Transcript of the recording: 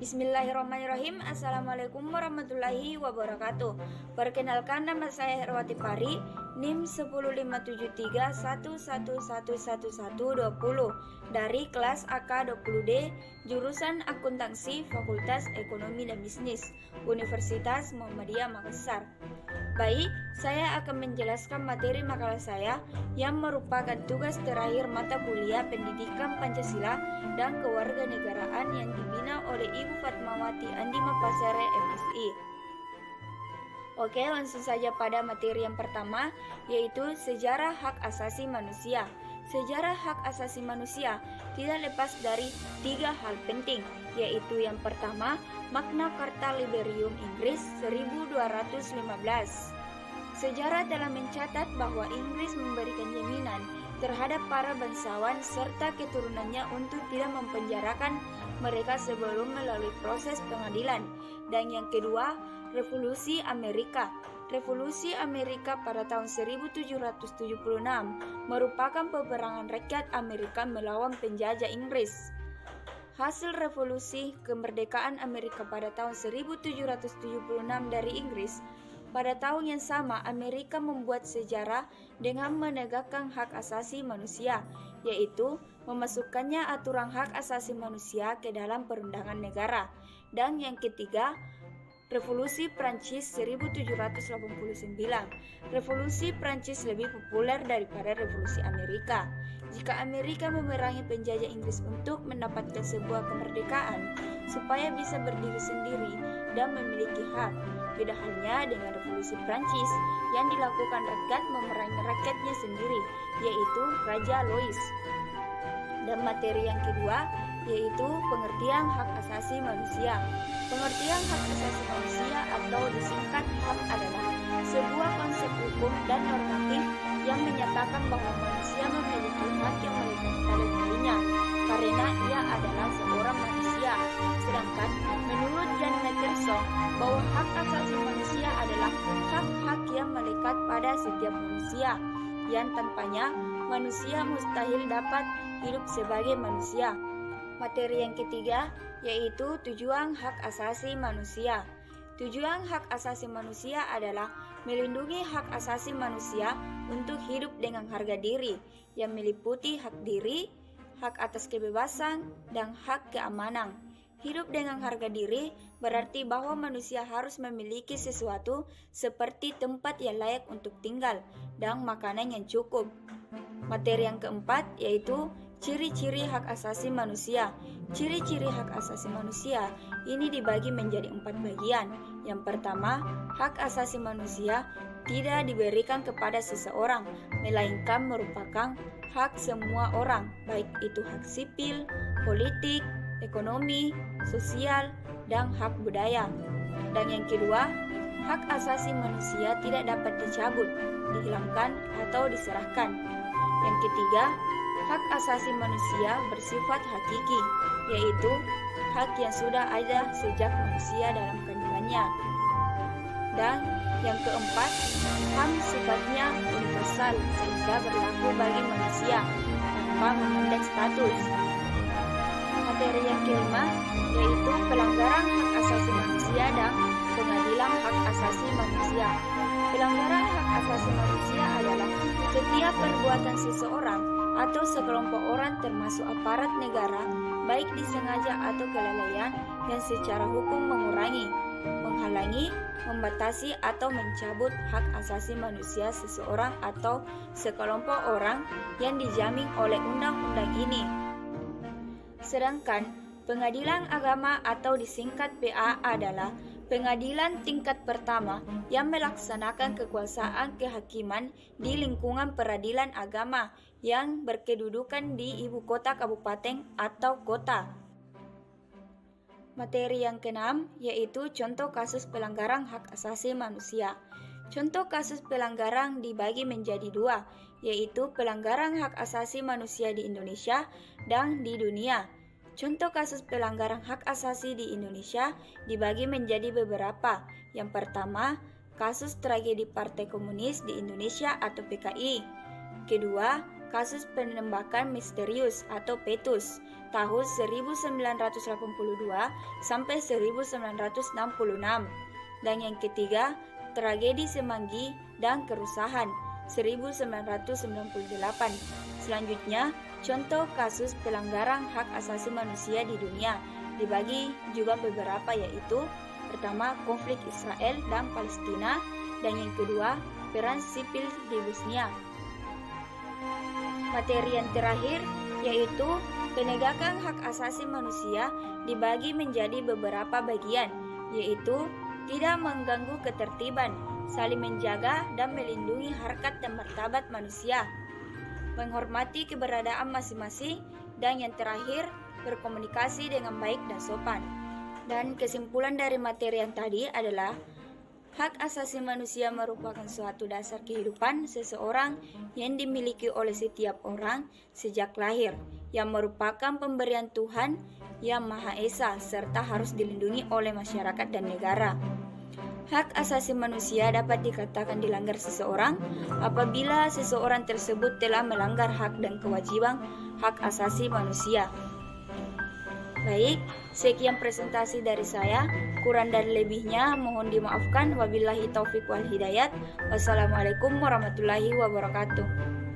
Bismillahirrahmanirrahim. Assalamualaikum warahmatullahi wabarakatuh. Perkenalkan, nama saya Herwati Pari, NIM 1057311111120 dari kelas AK20D, jurusan Akuntansi, Fakultas Ekonomi dan Bisnis, Universitas Muhammadiyah Makassar. Baik, saya akan menjelaskan materi makalah saya yang merupakan tugas terakhir mata kuliah Pendidikan Pancasila dan Kewarganegaraan yang dibina oleh Ibu Fatmawati Andi Mapasare, MSI. Oke, langsung saja pada materi yang pertama, yaitu sejarah hak asasi manusia. Sejarah hak asasi manusia tidak lepas dari 3 hal penting, yaitu yang pertama, Magna Carta Liberium Inggris 1215. Sejarah telah mencatat bahwa Inggris memberikan jaminan terhadap para bangsawan serta keturunannya untuk tidak mempenjarakan mereka sebelum melalui proses pengadilan. Dan yang kedua, Revolusi Amerika. Revolusi Amerika pada tahun 1776 merupakan peperangan rakyat Amerika melawan penjajah Inggris. Hasil revolusi kemerdekaan Amerika pada tahun 1776 dari Inggris, pada tahun yang sama Amerika membuat sejarah dengan menegakkan hak asasi manusia, yaitu memasukkannya aturan hak asasi manusia ke dalam perundangan negara. Dan yang ketiga, Revolusi Prancis 1789. Revolusi Prancis lebih populer daripada Revolusi Amerika. Jika Amerika memerangi penjajah Inggris untuk mendapatkan sebuah kemerdekaan supaya bisa berdiri sendiri dan memiliki hak, beda halnya dengan Revolusi Prancis yang dilakukan rakyat memerangi rakyatnya sendiri, yaitu Raja Louis. Dan materi yang kedua, yaitu pengertian hak asasi manusia. Pengertian hak asasi manusia atau disingkat HAM adalah sebuah konsep hukum dan normatif yang menyatakan bahwa manusia memiliki hak yang melekat pada dirinya karena ia adalah seorang manusia. Sedangkan menurut John Macpherson bahwa hak asasi manusia adalah hak-hak yang melekat pada setiap manusia, yang tanpanya manusia mustahil dapat hidup sebagai manusia. Materi yang ketiga, yaitu tujuan hak asasi manusia. Tujuan hak asasi manusia adalah melindungi hak asasi manusia untuk hidup dengan harga diri, yang meliputi hak diri, hak atas kebebasan, dan hak keamanan. Hidup dengan harga diri berarti bahwa manusia harus memiliki sesuatu seperti tempat yang layak untuk tinggal dan makanan yang cukup. Materi yang keempat, yaitu ciri-ciri hak asasi manusia. Ciri-ciri hak asasi manusia ini dibagi menjadi 4 bagian. Yang pertama, hak asasi manusia tidak diberikan kepada seseorang, melainkan merupakan hak semua orang, baik itu hak sipil, politik, ekonomi, sosial, dan hak budaya. Dan yang kedua, hak asasi manusia tidak dapat dicabut, dihilangkan, atau diserahkan. Yang ketiga, hak asasi manusia bersifat hakiki, yaitu hak yang sudah ada sejak manusia dalam kandungannya. Dan yang keempat, HAM sifatnya universal sehingga berlaku bagi manusia tanpa memandang status. Materi yang kelima, yaitu pelanggaran hak asasi manusia dan pengadilan hak asasi manusia. Pelanggaran hak asasi manusia adalah setiap perbuatan seseorang atau sekelompok orang termasuk aparat negara, baik disengaja atau kelalaian, yang secara hukum mengurangi, menghalangi, membatasi atau mencabut hak asasi manusia seseorang atau sekelompok orang yang dijamin oleh undang-undang ini. Sedangkan pengadilan agama atau disingkat PA adalah pengadilan tingkat pertama yang melaksanakan kekuasaan kehakiman di lingkungan peradilan agama yang berkedudukan di ibu kota kabupaten atau kota. Materi yang keenam, yaitu contoh kasus pelanggaran hak asasi manusia. Contoh kasus pelanggaran dibagi menjadi 2, yaitu pelanggaran hak asasi manusia di Indonesia dan di dunia. Contoh kasus pelanggaran hak asasi di Indonesia dibagi menjadi beberapa. Yang pertama, kasus tragedi Partai Komunis di Indonesia atau PKI. Kedua, kasus penembakan misterius atau Petrus tahun 1982 sampai 1966. Dan yang ketiga, tragedi Semanggi dan kerusuhan 1998. Selanjutnya, contoh kasus pelanggaran hak asasi manusia di dunia dibagi juga beberapa, yaitu pertama konflik Israel dan Palestina, dan yang kedua perang sipil di Bosnia. Materi yang terakhir yaitu penegakan hak asasi manusia dibagi menjadi beberapa bagian, yaitu tidak mengganggu ketertiban, saling menjaga dan melindungi harkat dan martabat manusia, menghormati keberadaan masing-masing, dan yang terakhir berkomunikasi dengan baik dan sopan. Dan kesimpulan dari materi yang tadi adalah hak asasi manusia merupakan suatu dasar kehidupan seseorang yang dimiliki oleh setiap orang sejak lahir, yang merupakan pemberian Tuhan yang Maha Esa serta harus dilindungi oleh masyarakat dan negara. Hak asasi manusia dapat dikatakan dilanggar seseorang apabila seseorang tersebut telah melanggar hak dan kewajiban hak asasi manusia. Baik, sekian presentasi dari saya. Kurang dan lebihnya mohon dimaafkan. Wabillahi taufik wal hidayat. Wassalamualaikum warahmatullahi wabarakatuh.